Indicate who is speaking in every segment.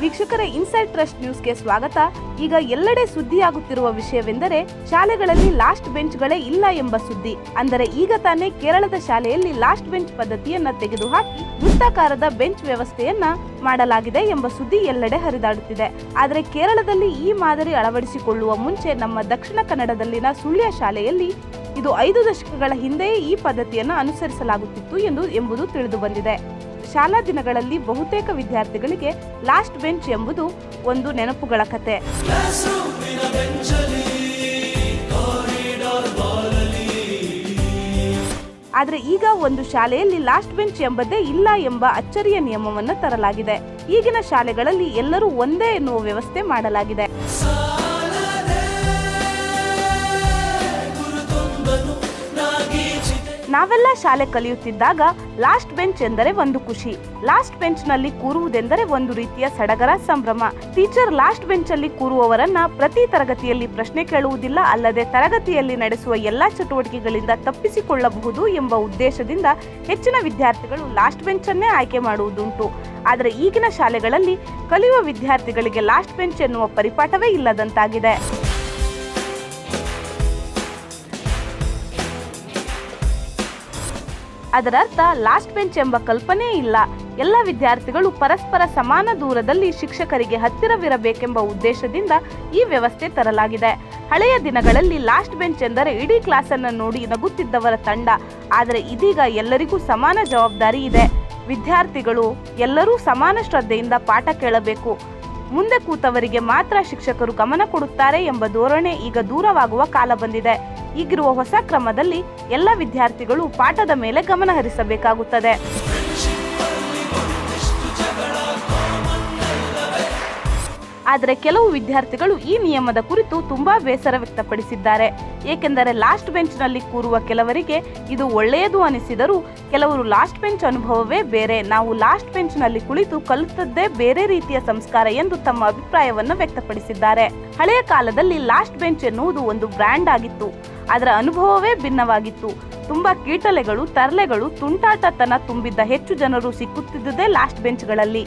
Speaker 1: ವೀಕ್ಷಕರೇ, inside trust ನ್ಯೂಸ್ಗೆ ಸ್ವಾಗತ. ಈಗ ಎಲ್ಲೆಡೆ ಸುದ್ದಿಯಾಗುತ್ತಿರುವ ವಿಷಯವೆಂದರೆ ಶಾಲೆಗಳಲ್ಲಿ ಲಾಸ್ಟ್ ಬೆಂಚ್ಗಳೇ ಇಲ್ಲ ಎಂಬ ಸುದ್ದಿ. ಅಂದರೆ ಈಗ ತಾನೇ ಕೇರಳದ ಶಾಲೆಯಲ್ಲಿ ಲಾಸ್ಟ್ ಬೆಂಚ್ ಪದ್ಧತಿಯನ್ನ ತೆಗೆದುಹಾಕಿ ವೃತ್ತಾಕಾರದ ಬೆಂಚ್ ವ್ಯವಸ್ಥೆಯನ್ನ ಮಾಡಲಾಗಿದೆ ಎಂಬ ಸುದ್ದಿ ಎಲ್ಲೆಡೆ ಹರಿದಾಡುತ್ತಿದೆ. ಆದರೆ ಕೇರಳದಲ್ಲಿ ಈ ಮಾದರಿ ಅಳವಡಿಸಿಕೊಳ್ಳುವ ಮುಂಚೆ ನಮ್ಮ ದಕ್ಷಿಣ ಕನ್ನಡದಲ್ಲಿನ ಸುಳ್ಯ ಶಾಲೆಯಲ್ಲಿ ಇದು 5 ದಶಕಗಳ ಹಿಂದೆಯೇ ಈ ಪದ್ಧತಿಯನ್ನು ಅನುಸರಿಸಲಾಗುತ್ತಿತ್ತು ಎಂಬುದು ತಿಳಿದು ಬಂದಿದೆ. ಶಾಲಾ ದಿನಗಳಲ್ಲಿ ಬಹುತೇಕ ವಿದ್ಯಾರ್ಥಿಗಳಿಗೆ ಲಾಸ್ಟ್ ಬೆಂಚ್ ಎಂಬುದು ಒಂದು ನೆನಪುಗಳ ಕತೆ. ಆದರೆ ಈಗ ಒಂದು ಶಾಲೆಯಲ್ಲಿ ಲಾಸ್ಟ್ ಬೆಂಚ್ ಎಂಬುದೇ ಇಲ್ಲ ಎಂಬ ಅಚ್ಚರಿಯ ನಿಯಮವನ್ನು ತರಲಾಗಿದೆ. ಈಗಿನ ಶಾಲೆಗಳಲ್ಲಿ ಎಲ್ಲರೂ ಒಂದೇ ಎನ್ನುವ ವ್ಯವಸ್ಥೆ ಮಾಡಲಾಗಿದೆ. ನಾವೆಲ್ಲ ಶಾಲೆ ಕಲಿಯುತ್ತಿದ್ದಾಗ ಲಾಸ್ಟ್ ಬೆಂಚ್ ಎಂದರೆ ಒಂದು ಖುಷಿ. ಲಾಸ್ಟ್ ಬೆಂಚ್ ನಲ್ಲಿ ಕೂರುವುದೆಂದರೆ ಒಂದು ರೀತಿಯ ಸಡಗರ, ಸಂಭ್ರಮ. ಟೀಚರ್ ಲಾಸ್ಟ್ ಬೆಂಚ್ ಅಲ್ಲಿ ಕೂರುವವರನ್ನ ಪ್ರತಿ ತರಗತಿಯಲ್ಲಿ ಪ್ರಶ್ನೆ ಕೇಳುವುದಿಲ್ಲ, ಅಲ್ಲದೆ ತರಗತಿಯಲ್ಲಿ ನಡೆಸುವ ಎಲ್ಲಾ ಚಟುವಟಿಕೆಗಳಿಂದ ತಪ್ಪಿಸಿಕೊಳ್ಳಬಹುದು ಎಂಬ ಉದ್ದೇಶದಿಂದ ಹೆಚ್ಚಿನ ವಿದ್ಯಾರ್ಥಿಗಳು ಲಾಸ್ಟ್ ಬೆಂಚ್ ಅನ್ನೇ ಆಯ್ಕೆ ಮಾಡುವುದುಂಟು. ಆದರೆ ಈಗಿನ ಶಾಲೆಗಳಲ್ಲಿ ಕಲಿಯುವ ವಿದ್ಯಾರ್ಥಿಗಳಿಗೆ ಲಾಸ್ಟ್ ಬೆಂಚ್ ಎನ್ನುವ ಪರಿಪಾಠವೇ ಇಲ್ಲದಂತಾಗಿದೆ. ಅದರರ್ಥ ಲಾಸ್ಟ್ ಬೆಂಚ್ ಎಂಬ ಕಲ್ಪನೆ ಇಲ್ಲ. ಎಲ್ಲ ವಿದ್ಯಾರ್ಥಿಗಳು ಪರಸ್ಪರ ಸಮಾನ ದೂರದಲ್ಲಿ ಶಿಕ್ಷಕರಿಗೆ ಹತ್ತಿರವಿರಬೇಕೆಂಬ ಉದ್ದೇಶದಿಂದ ಈ ವ್ಯವಸ್ಥೆ ತರಲಾಗಿದೆ. ಹಳೆಯ ದಿನಗಳಲ್ಲಿ ಲಾಸ್ಟ್ ಬೆಂಚ್ ಎಂದರೆ ಇಡೀ ಕ್ಲಾಸನ್ನು ನೋಡಿ ನಗುತ್ತಿದ್ದವರ ತಂಡ. ಆದರೆ ಇದೀಗ ಎಲ್ಲರಿಗೂ ಸಮಾನ ಜವಾಬ್ದಾರಿ ಇದೆ. ವಿದ್ಯಾರ್ಥಿಗಳು ಎಲ್ಲರೂ ಸಮಾನ ಶ್ರದ್ಧೆಯಿಂದ ಪಾಠ ಕೇಳಬೇಕು. ಮುಂದೆ ಕೂತವರಿಗೆ ಮಾತ್ರ ಶಿಕ್ಷಕರು ಗಮನ ಕೊಡುತ್ತಾರೆ ಎಂಬ ಧೋರಣೆ ಈಗ ದೂರವಾಗುವ ಕಾಲ ಬಂದಿದೆ. ಈಗಿರುವ ಹೊಸ ಕ್ರಮದಲ್ಲಿ ಎಲ್ಲ ವಿದ್ಯಾರ್ಥಿಗಳು ಪಾಠದ ಮೇಲೆ ಗಮನ ಹರಿಸಬೇಕಾಗುತ್ತದೆ. ಆದರೆ ಕೆಲವು ವಿದ್ಯಾರ್ಥಿಗಳು ಈ ನಿಯಮದ ಕುರಿತು ತುಂಬಾ ಬೇಸರ ವ್ಯಕ್ತಪಡಿಸಿದ್ದಾರೆ. ಏಕೆಂದರೆ ಲಾಸ್ಟ್ ಬೆಂಚ್ನಲ್ಲಿ ಕೂರುವ ಕೆಲವರಿಗೆ ಇದು ಒಳ್ಳೆಯದು ಅನಿಸಿದರೂ ಕೆಲವರು ಲಾಸ್ಟ್ ಬೆಂಚ್ ಅನುಭವವೇ ಬೇರೆ, ನಾವು ಲಾಸ್ಟ್ ಬೆಂಚ್ನಲ್ಲಿ ಕುಳಿತು ಕಲಿತದ್ದೇ ಬೇರೆ ರೀತಿಯ ಸಂಸ್ಕಾರ ಎಂದು ತಮ್ಮ ಅಭಿಪ್ರಾಯವನ್ನು ವ್ಯಕ್ತಪಡಿಸಿದ್ದಾರೆ. ಹಳೆಯ ಕಾಲದಲ್ಲಿ ಲಾಸ್ಟ್ ಬೆಂಚ್ ಎನ್ನುವುದು ಒಂದು ಬ್ರ್ಯಾಂಡ್ ಆಗಿತ್ತು. ಅದರ ಅನುಭವವೇ ಭಿನ್ನವಾಗಿತ್ತು. ತುಂಬಾ ಕೀಟಲೆಗಳು, ತರ್ಲೆಗಳು, ತುಂಟಾಟತನ ತುಂಬಿದ್ದ ಹೆಚ್ಚು ಜನರು ಸಿಕ್ಕುತ್ತಿದ್ದುದೇ ಲಾಸ್ಟ್ ಬೆಂಚ್ಗಳಲ್ಲಿ.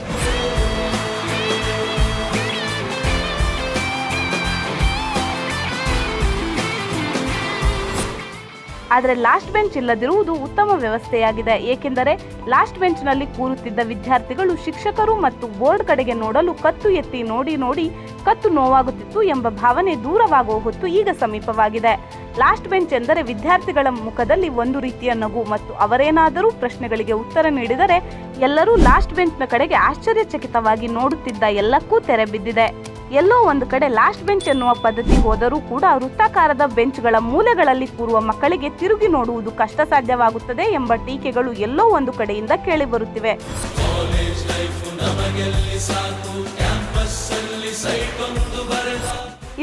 Speaker 1: ಆದರೆ ಲಾಸ್ಟ್ ಬೆಂಚ್ ಇಲ್ಲದಿರುವುದು ಉತ್ತಮ ವ್ಯವಸ್ಥೆಯಾಗಿದೆ. ಏಕೆಂದರೆ ಲಾಸ್ಟ್ ಬೆಂಚ್ನಲ್ಲಿ ಕೂರುತ್ತಿದ್ದ ವಿದ್ಯಾರ್ಥಿಗಳು ಶಿಕ್ಷಕರು ಮತ್ತು ಬೋರ್ಡ್ ಕಡೆಗೆ ನೋಡಲು ಕತ್ತು ಎತ್ತಿ ನೋಡಿ ಕತ್ತು ನೋವಾಗುತ್ತಿತ್ತು ಎಂಬ ಭಾವನೆ ದೂರವಾಗುವ ಹೊತ್ತು ಈಗ ಸಮೀಪವಾಗಿದೆ. ಲಾಸ್ಟ್ ಬೆಂಚ್ ಎಂದರೆ ವಿದ್ಯಾರ್ಥಿಗಳ ಮುಖದಲ್ಲಿ ಒಂದು ರೀತಿಯ ನಗು ಮತ್ತು ಅವರೇನಾದರೂ ಪ್ರಶ್ನೆಗಳಿಗೆ ಉತ್ತರ ನೀಡಿದರೆ ಎಲ್ಲರೂ ಲಾಸ್ಟ್ ಬೆಂಚ್ನ ಕಡೆಗೆ ಆಶ್ಚರ್ಯಚಕಿತವಾಗಿ ನೋಡುತ್ತಿದ್ದ ಎಲ್ಲಕ್ಕೂ ತೆರೆ ಬಿದ್ದಿದೆ. ಎಲ್ಲೋ ಒಂದು ಕಡೆ ಲಾಸ್ಟ್ ಬೆಂಚ್ ಎನ್ನುವ ಪದ್ಧತಿ ಹೋದರೂ ಕೂಡ ವೃತ್ತಾಕಾರದ ಬೆಂಚ್ಗಳ ಮೂಲೆಗಳಲ್ಲಿ ಕೂರುವ ಮಕ್ಕಳಿಗೆ ತಿರುಗಿ ನೋಡುವುದು ಕಷ್ಟ ಸಾಧ್ಯವಾಗುತ್ತದೆ ಎಂಬ ಟೀಕೆಗಳು ಎಲ್ಲೋ ಒಂದು ಕಡೆಯಿಂದ ಕೇಳಿಬರುತ್ತಿವೆ.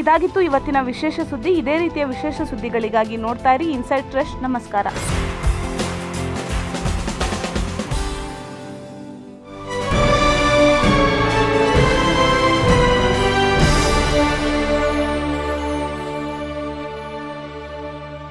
Speaker 1: ಇದಾಗಿತ್ತು ಇವತ್ತಿನ ವಿಶೇಷ ಸುದ್ದಿ. ಇದೇ ರೀತಿಯ ವಿಶೇಷ ಸುದ್ದಿಗಳಿಗಾಗಿ ನೋಡ್ತಾ ಇರಿ ಇನ್ಸೈಡ್ ಟ್ರಸ್ಟ್. ನಮಸ್ಕಾರ.